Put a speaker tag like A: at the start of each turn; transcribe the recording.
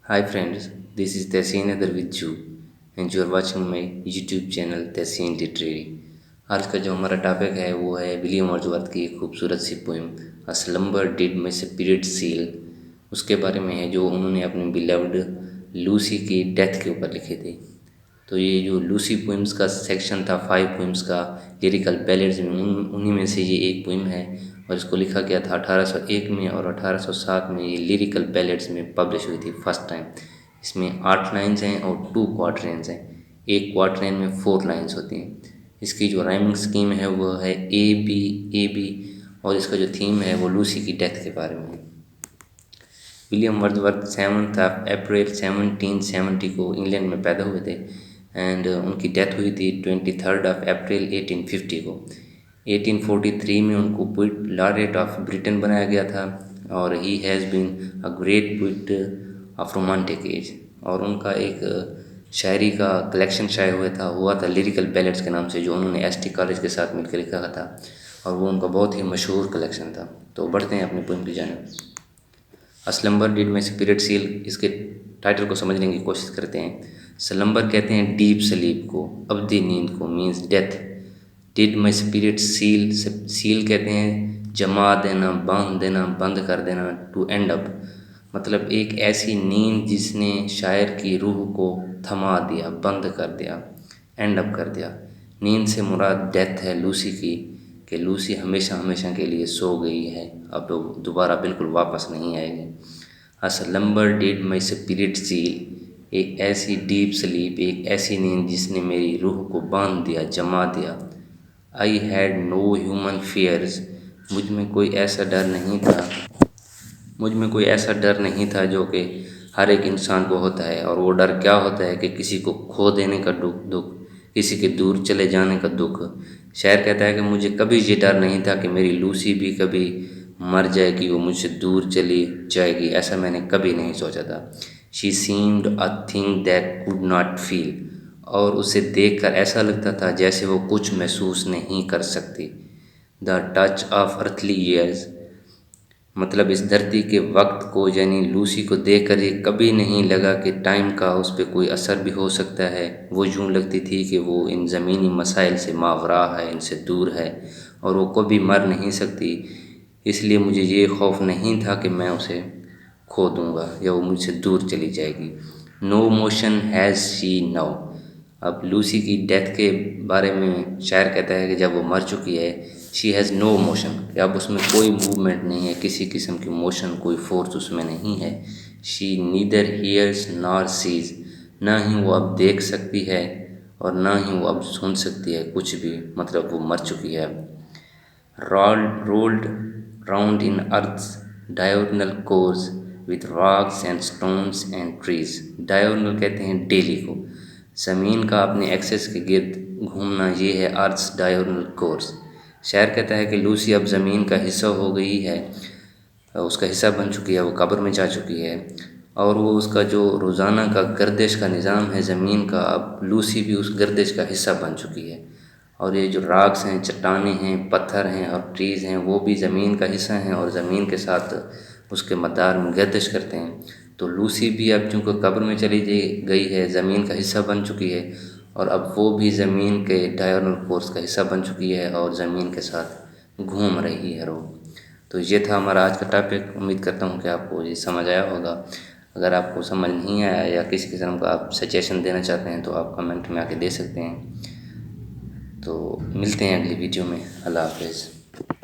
A: Hi friends, this is Tehseen Adar with you and you are watching my YouTube channel Tehseen Literary। आज का जो हमारा topic है वो है विलियम वर्ड्सवर्थ की एक खूबसूरत सी poem a slumber did my spirit seal. उसके बारे में है जो उन्होंने अपनी बिलव्ड लूसी की डेथ के ऊपर लिखे थे। तो ये जो लूसी पोइम्स का सेक्शन था 5 पोइम्स का लिरिकल बैलेड्स में उन्हीं में से ये एक पोइम है और इसको लिखा गया था 1801 में और 1807 में ये लिरिकल बैलेड्स में पब्लिश हुई थी फर्स्ट टाइम। इसमें 8 लाइन्स हैं और 2 क्वार्टरेंस हैं। एक क्वार्टरेन में 4 लाइन्स होती हैं। इसकी जो राइमिंग स्कीम है वो है ए बी और इसका जो थीम है वो लूसी की डेथ के बारे में है। विलियम वर्ड्सवर्थ 7 अप्रैल 1770 को इंग्लैंड में पैदा हुए थे एंड उनकी डेथ हुई थी 23 अप्रैल 1850 को। 1843 में उनको पोइट लॉरेट ऑफ ब्रिटेन बनाया गया था और he has been a great poet of romantic age. और उनका एक शायरी का कलेक्शन शाये हुआ था लिरिकल बैलेड्स के नाम से, जो उन्होंने एसटी कॉलेज के साथ मिलकर लिखा था और वो उनका बहुत ही मशहूर कलेक्शन था। तो बढ़ते हैं अपनी पोइम की जानिब। A slumber did my spirit seal, इसके टाइटल को समझने की कोशिश करते हैं। स्लम्बर कहते हैं डीप स्लीप को, अवधि नींद को, means death. Did my spirit seal, seal कहते हैं जमा देना, बांध देना, बंद कर देना। टू एंड अप मतलब एक ऐसी नींद जिसने शायर की रूह को थमा दिया, बंद कर दिया, एंड अप कर दिया। नींद से मुराद डेथ है लूसी की, कि लूसी हमेशा हमेशा के लिए सो गई है, अब दोबारा बिल्कुल वापस नहीं आएगी। A slumber did my spirit seal, एक ऐसी डीप स्लीप, एक ऐसी नींद जिसने मेरी रूह को बांध दिया, जमा दिया। I had no human fears, मुझ में कोई ऐसा डर नहीं था, मुझ में कोई ऐसा डर नहीं था जो कि हर एक इंसान को होता है। और वो डर क्या होता है कि किसी को खो देने का दुख, किसी के दूर चले जाने का दुख। शायर कहता है कि मुझे कभी ये डर नहीं था कि मेरी लूसी भी कभी मर जाएगी, वो मुझसे दूर चली जाएगी, ऐसा मैंने कभी नहीं सोचा था। She seemed a thing that could not feel, और उसे देखकर ऐसा लगता था जैसे वो कुछ महसूस नहीं कर सकती। The touch of earthly years मतलब इस धरती के वक्त को, यानी लूसी को देखकर ये कभी नहीं लगा कि टाइम का उस पर कोई असर भी हो सकता है। वो यूँ लगती थी कि वो इन ज़मीनी मसाइल से मावरा है, इनसे दूर है और वो कभी मर नहीं सकती। इसलिए मुझे ये खौफ नहीं था कि मैं उसे खो दूँगा या वो मुझसे दूर चली जाएगी। No motion has she now, अब लूसी की डेथ के बारे में शायर कहता है कि जब वो मर चुकी है, शी हैज़ नो मोशन, कि अब उसमें कोई मूवमेंट नहीं है, किसी किस्म की मोशन, कोई फोर्स उसमें नहीं है। She neither hears nor sees, ना ही वो अब देख सकती है और ना ही वो अब सुन सकती है कुछ भी, मतलब वो मर चुकी है। Rolled round in earth's diagonal course with rocks and stones and trees. Diagonal कहते हैं डेली को, ज़मीन का अपने एक्सेस के गिर्द घूमना, ये है अर्थ्स डायगोनल कोर्स। शायर कहता है कि लूसी अब ज़मीन का हिस्सा हो गई है, उसका हिस्सा बन चुकी है, वो कब्र में जा चुकी है और वो उसका जो रोज़ाना का गर्दिश का निज़ाम है ज़मीन का, अब लूसी भी उस गर्दिश का हिस्सा बन चुकी है। और ये जो रॉक्स हैं, चट्टानें हैं, पत्थर हैं और ट्रीज़ हैं, वो भी ज़मीन का हिस्सा हैं और ज़मीन के साथ उसके मदार में गर्दिश करते हैं। तो लूसी भी अब चूँकि कब्र में चली गई है, ज़मीन का हिस्सा बन चुकी है और अब वो भी ज़मीन के डायगोनल कोर्स का हिस्सा बन चुकी है और ज़मीन के साथ घूम रही है रोज़। तो ये था हमारा आज का टॉपिक। उम्मीद करता हूँ कि आपको ये समझ आया होगा। अगर आपको समझ नहीं आया या किसी किस्म का आप सजेशन देना चाहते हैं तो आप कमेंट में आके दे सकते हैं। तो मिलते हैं अगली वीडियो में। अल्लाह हाफ़िज़।